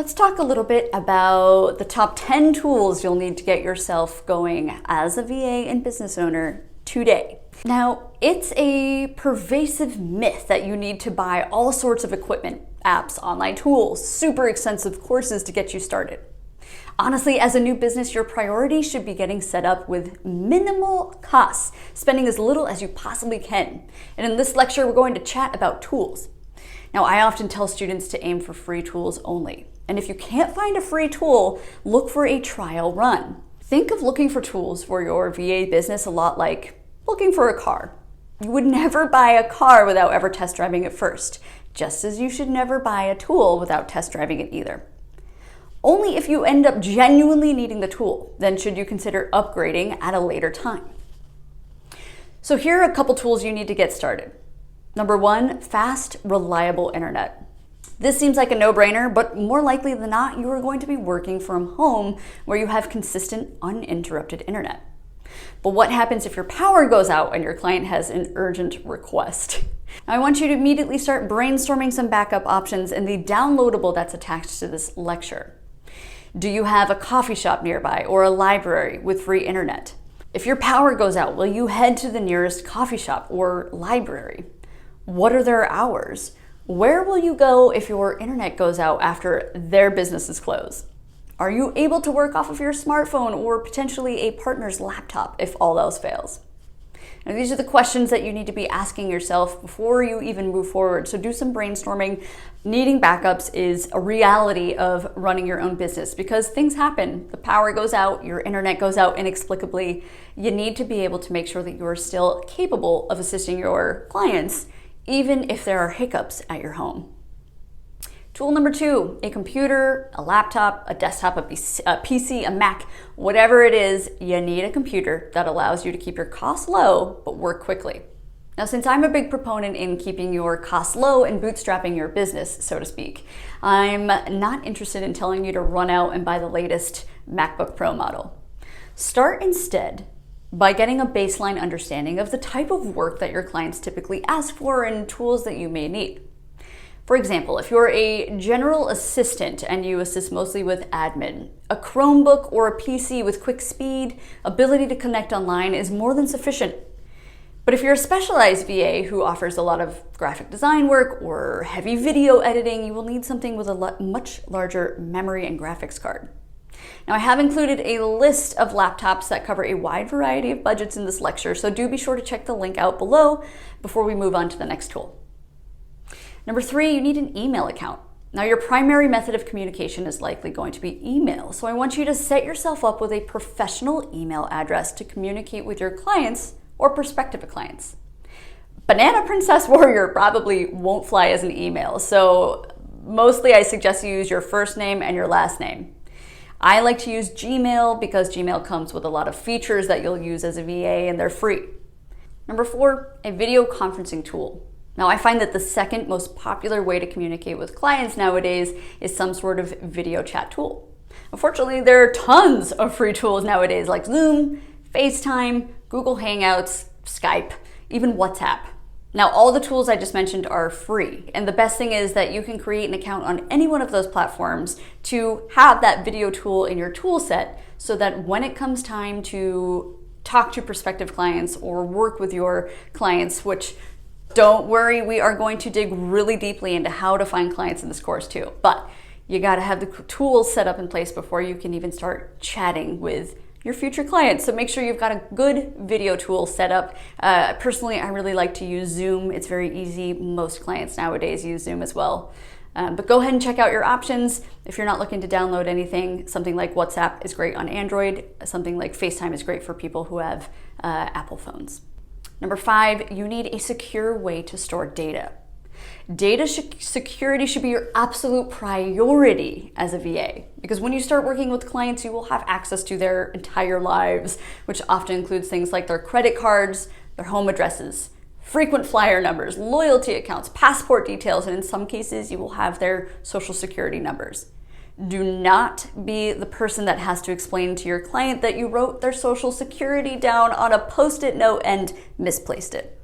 Let's talk a little bit about the top 10 tools you'll need to get yourself going as a VA and business owner today. Now, it's a pervasive myth that you need to buy all sorts of equipment, apps, online tools, super expensive courses to get you started. Honestly, as a new business, your priority should be getting set up with minimal costs, spending as little as you possibly can. And in this lecture, we're going to chat about tools. Now, I often tell students to aim for free tools only. And if you can't find a free tool, look for a trial run. Think of looking for tools for your VA business a lot like looking for a car. You would never buy a car without ever test driving it first, just as you should never buy a tool without test driving it either. Only if you end up genuinely needing the tool, then should you consider upgrading at a later time. So here are a couple tools you need to get started. Number one, fast, reliable internet. This seems like a no-brainer, but more likely than not, you are going to be working from home where you have consistent, uninterrupted internet. But what happens if your power goes out and your client has an urgent request? Now, I want you to immediately start brainstorming some backup options in the downloadable that's attached to this lecture. Do you have a coffee shop nearby or a library with free internet? If your power goes out, will you head to the nearest coffee shop or library? What are their hours? Where will you go if your internet goes out after their businesses close? Are you able to work off of your smartphone or potentially a partner's laptop if all else fails? Now, these are the questions that you need to be asking yourself before you even move forward. So do some brainstorming. Needing backups is a reality of running your own business because things happen. The power goes out, your internet goes out inexplicably. You need to be able to make sure that you are still capable of assisting your clients, even if there are hiccups at your home. Tool number two, a computer, a laptop, a desktop, a PC, a Mac, whatever it is, you need a computer that allows you to keep your costs low but work quickly. Now, since I'm a big proponent in keeping your costs low and bootstrapping your business, so to speak, I'm not interested in telling you to run out and buy the latest MacBook Pro model. Start instead by getting a baseline understanding of the type of work that your clients typically ask for and tools that you may need. For example, if you're a general assistant and you assist mostly with admin, a Chromebook or a PC with quick speed, ability to connect online is more than sufficient. But if you're a specialized VA who offers a lot of graphic design work or heavy video editing, you will need something with a much larger memory and graphics card. Now, I have included a list of laptops that cover a wide variety of budgets in this lecture, so do be sure to check the link out below before we move on to the next tool. Number three, you need an email account. Now, your primary method of communication is likely going to be email, so I want you to set yourself up with a professional email address to communicate with your clients or prospective clients. Banana Princess Warrior probably won't fly as an email, so mostly I suggest you use your first name and your last name. I like to use Gmail because Gmail comes with a lot of features that you'll use as a VA and they're free. Number four, a video conferencing tool. Now, I find that the second most popular way to communicate with clients nowadays is some sort of video chat tool. Unfortunately, there are tons of free tools nowadays like Zoom, FaceTime, Google Hangouts, Skype, even WhatsApp. Now, all the tools I just mentioned are free, and the best thing is that you can create an account on any one of those platforms to have that video tool in your tool set so that when it comes time to talk to prospective clients or work with your clients, which don't worry, we are going to dig really deeply into how to find clients in this course too. But you got to have the tools set up in place before you can even start chatting with your future clients. So make sure you've got a good video tool set up. Personally, I really like to use Zoom. It's very easy. Most clients nowadays use Zoom as well. But go ahead and check out your options. If you're not looking to download anything, something like WhatsApp is great on Android. Something like FaceTime is great for people who have Apple phones. Number five, you need a secure way to store data. Data security should be your absolute priority as a VA, because when you start working with clients, you will have access to their entire lives, which often includes things like their credit cards, their home addresses, frequent flyer numbers, loyalty accounts, passport details, and in some cases, you will have their social security numbers. Do not be the person that has to explain to your client that you wrote their social security down on a Post-it note and misplaced it.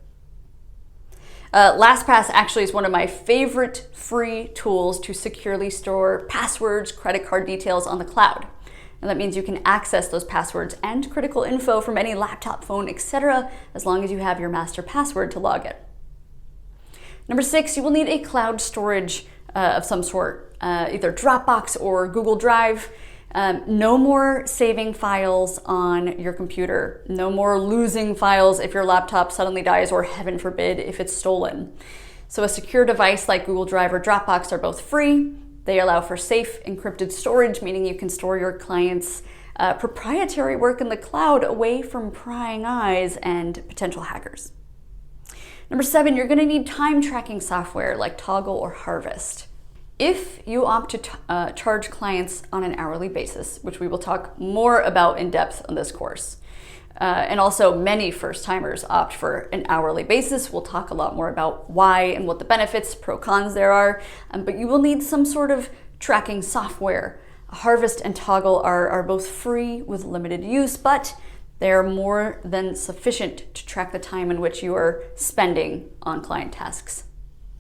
LastPass actually is one of my favorite free tools to securely store passwords, credit card details on the cloud. And that means you can access those passwords and critical info from any laptop, phone, etc., as long as you have your master password to log it. Number 6, you will need a cloud storage of some sort, either Dropbox or Google Drive. No more saving files on your computer. No more losing files if your laptop suddenly dies, or heaven forbid, if it's stolen. So a secure device like Google Drive or Dropbox are both free. They allow for safe encrypted storage, meaning you can store your clients' proprietary work in the cloud away from prying eyes and potential hackers. Number 7, you're going to need time tracking software like Toggl or Harvest. If you opt to charge clients on an hourly basis, which we will talk more about in depth on this course, and also many first-timers opt for an hourly basis. We'll talk a lot more about why and what the benefits, pro cons there are, but you will need some sort of tracking software. Harvest and Toggl are both free with limited use, but they are more than sufficient to track the time in which you are spending on client tasks.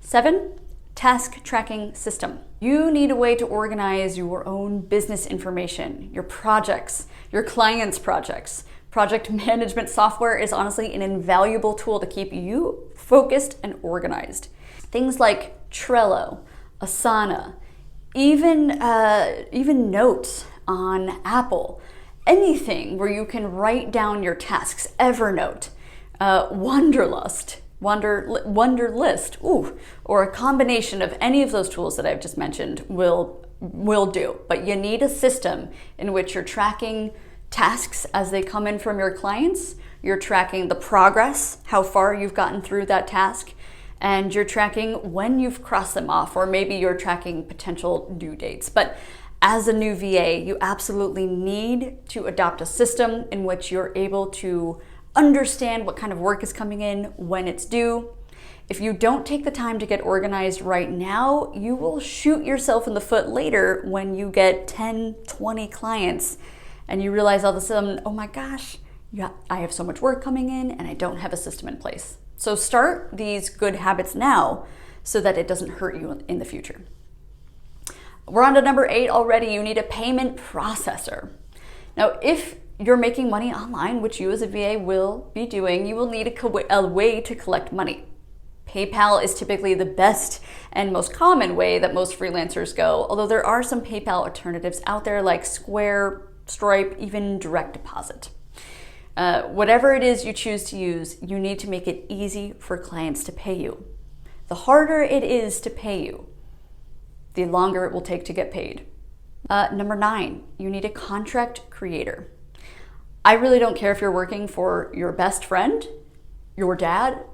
7, task tracking system. You need a way to organize your own business information, your projects, your clients' projects. Project management software is honestly an invaluable tool to keep you focused and organized. Things like Trello, Asana, even notes on Apple. Anything where you can write down your tasks, Evernote, Wonderlist, or a combination of any of those tools that I've just mentioned will do. But you need a system in which you're tracking tasks as they come in from your clients, you're tracking the progress, how far you've gotten through that task, and you're tracking when you've crossed them off, or maybe you're tracking potential due dates. But as a new VA, you absolutely need to adopt a system in which you're able to understand what kind of work is coming in, when it's due. If you don't take the time to get organized right now, you will shoot yourself in the foot later when you get 10, 20 clients and you realize all of a sudden, oh my gosh, I have so much work coming in and I don't have a system in place. So start these good habits now so that it doesn't hurt you in the future. We're on to number 8 already. You need a payment processor. Now, if you're making money online, which you as a VA will be doing, you will need a way to collect money. PayPal is typically the best and most common way that most freelancers go, although there are some PayPal alternatives out there like Square, Stripe, even direct deposit. Whatever it is you choose to use, you need to make it easy for clients to pay you. The harder it is to pay you, the longer it will take to get paid. Number 9, you need a contract creator. I really don't care if you're working for your best friend, your dad,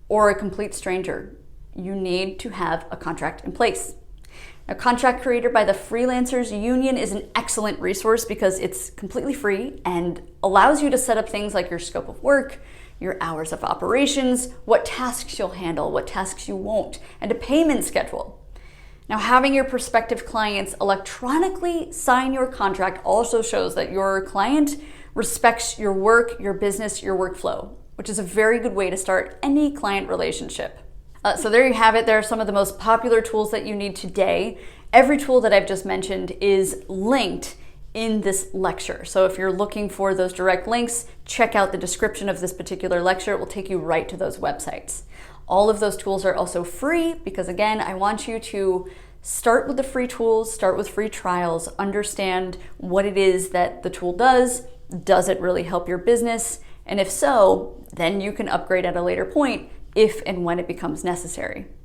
or a complete stranger. You need to have a contract in place. A contract creator by the Freelancers Union is an excellent resource because it's completely free and allows you to set up things like your scope of work, your hours of operations, what tasks you'll handle, what tasks you won't, and a payment schedule. Now, having your prospective clients electronically sign your contract also shows that your client respects your work, your business, your workflow, which is a very good way to start any client relationship. So there you have it. There are some of the most popular tools that you need today. Every tool that I've just mentioned is linked in this lecture. So if you're looking for those direct links, check out the description of this particular lecture. It will take you right to those websites. All of those tools are also free because, again, I want you to start with the free tools, start with free trials, understand what it is that the tool does. Does it really help your business? And if so, then you can upgrade at a later point if and when it becomes necessary.